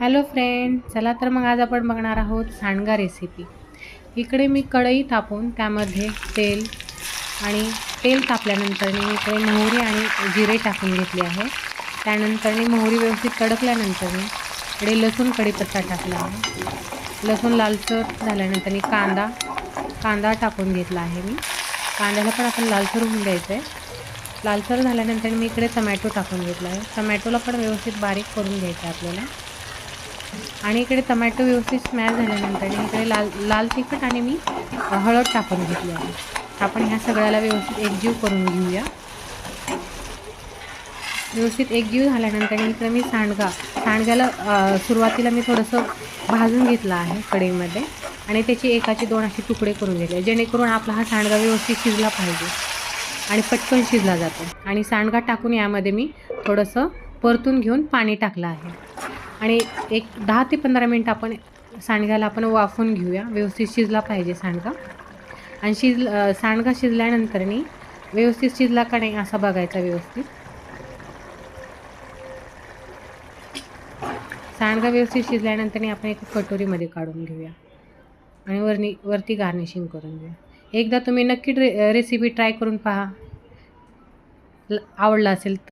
Hello friend, चला तर मग आज आपण बघणार आहोत सांडगा रेसिपी. इकडे मी कढई तापवून त्यामध्ये आणि तेल तापल्यानंतर मी इकडे मोहरी आणि जिरे टाकून घेतले आहे. त्यानंतर मोहरी व्यवस्थित तडकल्यानंतर इकडे लसूण कढीपत्ता टाकला आहे. लसूण लालसर झाल्यानंतर कांदा टाकून घेतला आहे मी. कांद्याला पण आपण लालसर होऊन द्यायचं आहे. लालसर झाल्यानंतर मी इकडे टमॅटो टाकून घेतला आहे. टमॅटोला पण व्यवस्थित बारीक करून घ्यायचं आहे आपल्याला. आणि इकडे टमॅटो व्यवस्थित स्मॅश झाल्यानंतर इकडे लाल तिखट आणि मी हळद टाकून घेतली आहे. आपण ह्या सगळ्याला व्यवस्थित एकजीव करून घेऊया. व्यवस्थित एकजीव झाल्यानंतर इकडे मी सांडग्याला सुरुवातीला मी थोडंसं भाजून घेतलं आहे कढईमध्ये आणि त्याची एकाचे दोन असे तुकडे करून घेतले, जेणेकरून आपला हा सांडगा व्यवस्थित शिजला पाहिजे आणि पटकन शिजला जातो. आणि सांडगा टाकून यामध्ये मी थोडंसं परतून घेऊन पाणी टाकलं आहे आणि एक 10 ते 15 मिनिट आपण सांडग्याला वाफवून घेऊया. व्यवस्थित शिजला पाहिजे सांडगा. आणि सांडगा शिजल्यानंतर व्यवस्थित शिजला का नाही असा बघायचा. व्यवस्थित सांडगा व्यवस्थित शिजल्यानंतर आपण एका कटोरीमध्ये काढून घेऊया आणि वरती गार्निशिंग करून घेऊया. एकदा तुम्ही नक्की रेसिपी ट्राय करून पहा. आवडला असेल